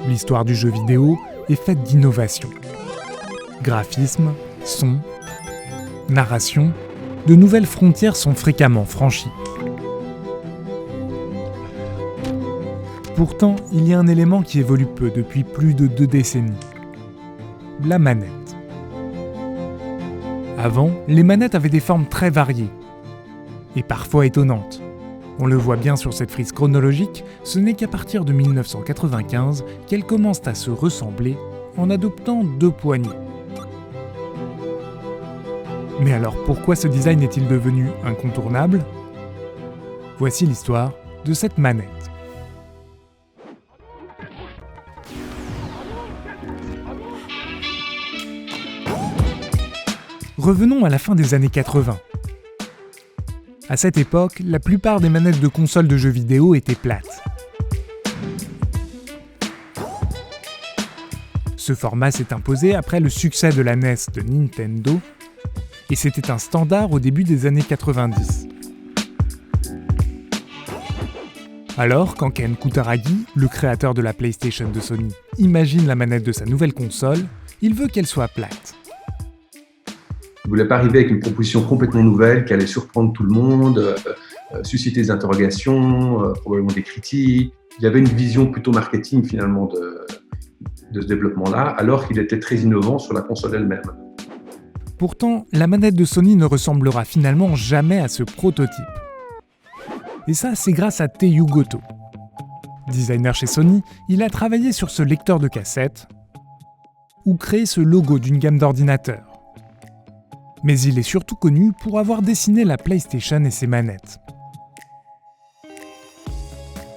L'histoire du jeu vidéo est faite d'innovations. Graphisme, son, narration, de nouvelles frontières sont fréquemment franchies. Pourtant, il y a un élément qui évolue peu depuis plus de 2 décennies. La manette. Avant, les manettes avaient des formes très variées et parfois étonnantes. On le voit bien sur cette frise chronologique, ce n'est qu'à partir de 1995 qu'elles commencent à se ressembler en adoptant 2 poignées. Mais alors pourquoi ce design est-il devenu incontournable ? Voici l'histoire de cette manette. Revenons à la fin des années 80. À cette époque, la plupart des manettes de consoles de jeux vidéo étaient plates. Ce format s'est imposé après le succès de la NES de Nintendo, et c'était un standard au début des années 90. Alors, quand Ken Kutaragi, le créateur de la PlayStation de Sony, imagine la manette de sa nouvelle console, il veut qu'elle soit plate. Il ne voulait pas arriver avec une proposition complètement nouvelle qui allait surprendre tout le monde, susciter des interrogations, probablement des critiques. Il y avait une vision plutôt marketing finalement de ce développement-là, alors qu'il était très innovant sur la console elle-même. Pourtant, la manette de Sony ne ressemblera finalement jamais à ce prototype. Et ça, c'est grâce à Teyu Goto. Designer chez Sony, il a travaillé sur ce lecteur de cassette ou créé ce logo d'une gamme d'ordinateurs. Mais il est surtout connu pour avoir dessiné la PlayStation et ses manettes.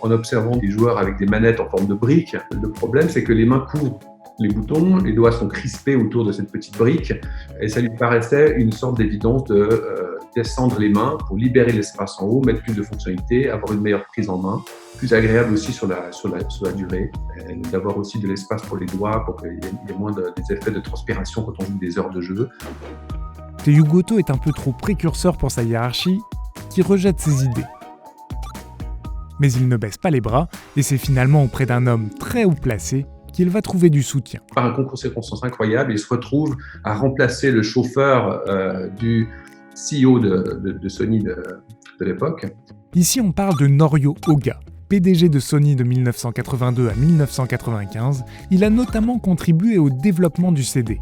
En observant des joueurs avec des manettes en forme de briques, le problème c'est que les mains couvrent les boutons, les doigts sont crispés autour de cette petite brique, et ça lui paraissait une sorte d'évidence de descendre les mains pour libérer l'espace en haut, mettre plus de fonctionnalités, avoir une meilleure prise en main, plus agréable aussi sur la durée, et d'avoir aussi de l'espace pour les doigts, pour qu'il y ait moins des effets de transpiration quand on joue des heures de jeu. Teyu Goto est un peu trop précurseur pour sa hiérarchie, qui rejette ses idées. Mais il ne baisse pas les bras, et c'est finalement auprès d'un homme très haut placé qu'il va trouver du soutien. Par un concours de circonstances incroyable, il se retrouve à remplacer le chauffeur du CEO de Sony de l'époque. Ici, on parle de Norio Oga. PDG de Sony de 1982 à 1995, il a notamment contribué au développement du CD.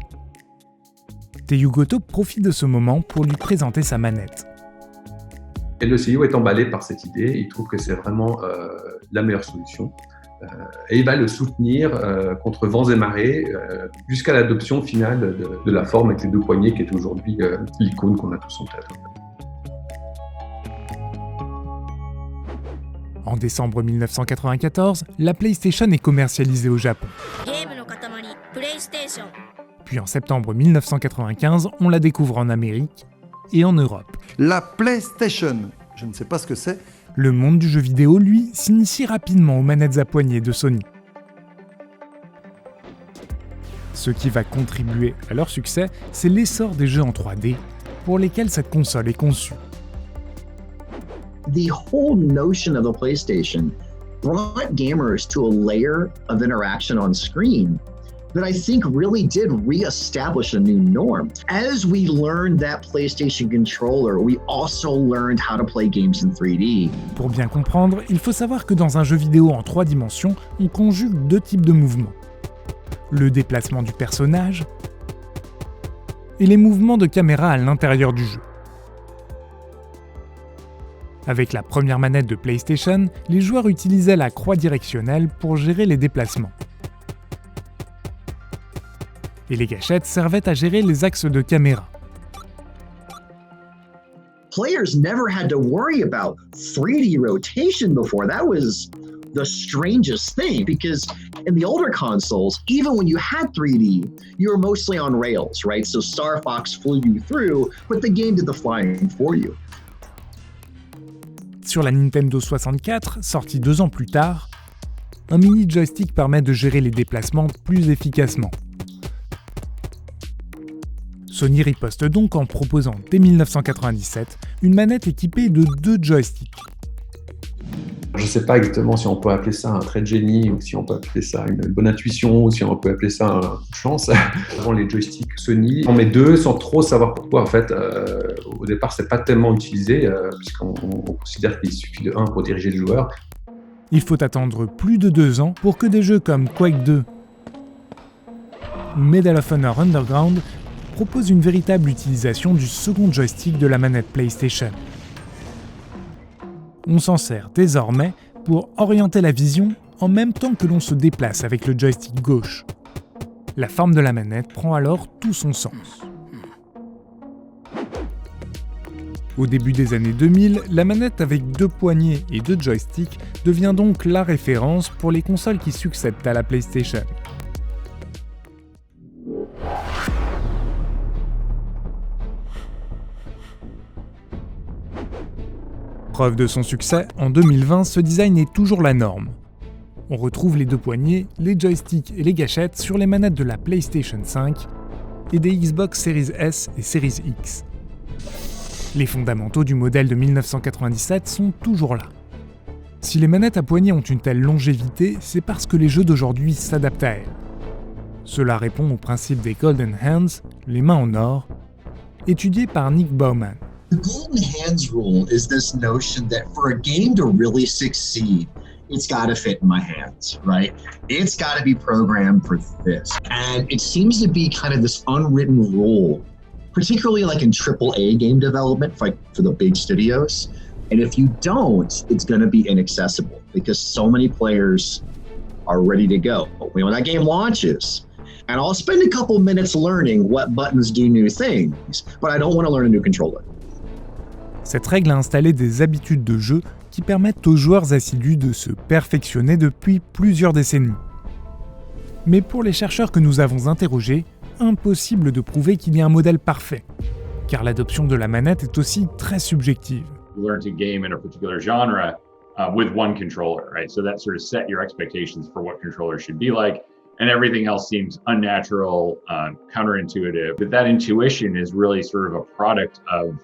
Teyu Goto profite de ce moment pour lui présenter sa manette. Et le CEO est emballé par cette idée, il trouve que c'est vraiment la meilleure solution. Et il va le soutenir contre vents et marées jusqu'à l'adoption finale de la forme avec les 2 poignées qui est aujourd'hui l'icône qu'on a tous en tête. En décembre 1994, la PlayStation est commercialisée au Japon. Puis en septembre 1995, on la découvre en Amérique et en Europe. La PlayStation, je ne sais pas ce que c'est. Le monde du jeu vidéo, lui, s'initie rapidement aux manettes à poignée de Sony. Ce qui va contribuer à leur succès, c'est l'essor des jeux en 3D, pour lesquels cette console est conçue. The whole notion of the PlayStation brought gamers to a layer of interaction on screen that I think really did re-establish a new norm. As we learned that PlayStation controller, we also learned how to play games in 3D. Pour bien comprendre, il faut savoir que dans un jeu vidéo en 3 dimensions, on conjugue 2 types de mouvements. Le déplacement du personnage et les mouvements de caméra à l'intérieur du jeu. Avec la première manette de PlayStation, les joueurs utilisaient la croix directionnelle pour gérer les déplacements. Et les gâchettes servaient à gérer les axes de caméra. Players never had to worry about 3D rotation before. That was the strangest thing because in the older consoles, even when you had 3D, you were mostly on rails, right? So Star Fox flew you through, but the game did the flying for you. Sur la Nintendo 64, sortie 2 ans plus tard, un mini joystick permet de gérer les déplacements plus efficacement. Sony riposte donc en proposant dès 1997 une manette équipée de 2 joysticks. Je ne sais pas exactement si on peut appeler ça un trait de génie, ou si on peut appeler ça une bonne intuition, ou si on peut appeler ça un coup de chance. Avant les joysticks Sony, on met deux sans trop savoir pourquoi. En fait, au départ, c'est pas tellement utilisé, puisqu'on considère qu'il suffit de 1 pour diriger le joueur. Il faut attendre plus de 2 ans pour que des jeux comme Quake 2 ou Medal of Honor Underground proposent une véritable utilisation du second joystick de la manette PlayStation. On s'en sert désormais pour orienter la vision en même temps que l'on se déplace avec le joystick gauche. La forme de la manette prend alors tout son sens. Au début des années 2000, la manette avec 2 poignées et 2 joysticks devient donc la référence pour les consoles qui succèdent à la PlayStation. Preuve de son succès, en 2020, ce design est toujours la norme. On retrouve les 2 poignées, les joysticks et les gâchettes sur les manettes de la PlayStation 5 et des Xbox Series S et Series X. Les fondamentaux du modèle de 1997 sont toujours là. Si les manettes à poignée ont une telle longévité, c'est parce que les jeux d'aujourd'hui s'adaptent à elles. Cela répond au principe des Golden Hands, les mains en or, étudié par Nick Bauman. The golden hands rule is this notion that for a game to really succeed, it's got to fit in my hands, right? It's got to be programmed for this. And it seems to be kind of this unwritten rule, particularly like in AAA game development, like for the big studios. And if you don't, it's going to be inaccessible because so many players are ready to go. When that game launches, and I'll spend a couple minutes learning what buttons do new things, but I don't want to learn a new controller. Cette règle a installé des habitudes de jeu qui permettent aux joueurs assidus de se perfectionner depuis plusieurs décennies. Mais pour les chercheurs que nous avons interrogés, impossible de prouver qu'il y a un modèle parfait, car l'adoption de la manette est aussi très subjective. You learn to game in a particular genre with one controller, right? So that sort of set your expectations for what controllers should be like, and everything else seems unnatural, counterintuitive. But that intuition is really sort of a product of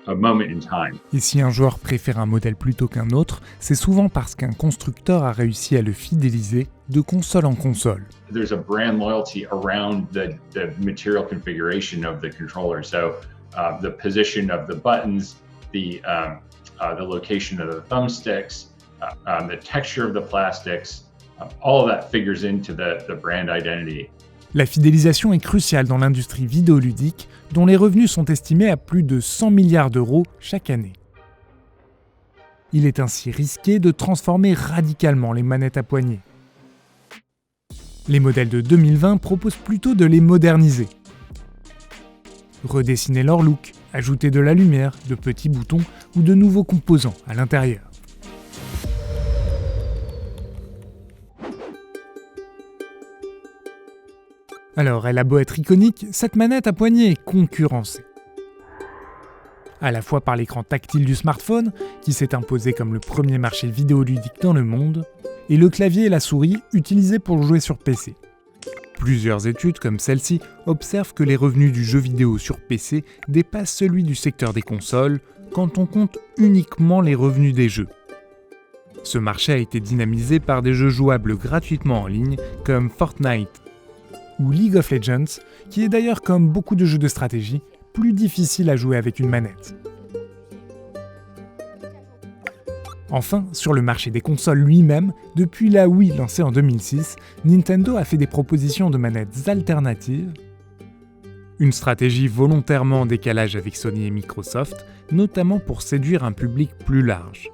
a moment in time. Et si un joueur préfère un modèle plutôt qu'un autre, c'est souvent parce qu'un constructeur a réussi à le fidéliser de console en console. There's a brand loyalty around the material configuration of the controller. So the position of the buttons, the location of the thumbsticks, the texture of the plastics, all of that figures into the brand identity. La fidélisation est cruciale dans l'industrie vidéoludique, dont les revenus sont estimés à plus de 100 milliards d'euros chaque année. Il est ainsi risqué de transformer radicalement les manettes à poignée. Les modèles de 2020 proposent plutôt de les moderniser. Redessiner leur look, ajouter de la lumière, de petits boutons ou de nouveaux composants à l'intérieur. Alors, elle a beau être iconique, cette manette à poignée est concurrencée. À la fois par l'écran tactile du smartphone, qui s'est imposé comme le premier marché vidéoludique dans le monde, et le clavier et la souris utilisés pour jouer sur PC. Plusieurs études, comme celle-ci, observent que les revenus du jeu vidéo sur PC dépassent celui du secteur des consoles quand on compte uniquement les revenus des jeux. Ce marché a été dynamisé par des jeux jouables gratuitement en ligne comme Fortnite ou League of Legends, qui est d'ailleurs, comme beaucoup de jeux de stratégie, plus difficile à jouer avec une manette. Enfin, sur le marché des consoles lui-même, depuis la Wii lancée en 2006, Nintendo a fait des propositions de manettes alternatives, une stratégie volontairement en décalage avec Sony et Microsoft, notamment pour séduire un public plus large.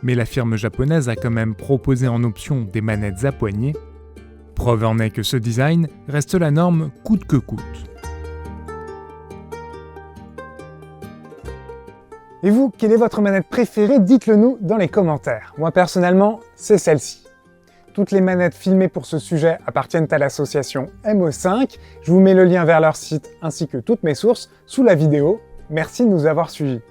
Mais la firme japonaise a quand même proposé en option des manettes à poignée. Preuve en est que ce design reste la norme coûte que coûte. Et vous, quelle est votre manette préférée? Dites-le nous dans les commentaires. Moi personnellement, c'est celle-ci. Toutes les manettes filmées pour ce sujet appartiennent à l'association MO5. Je vous mets le lien vers leur site ainsi que toutes mes sources sous la vidéo. Merci de nous avoir suivis.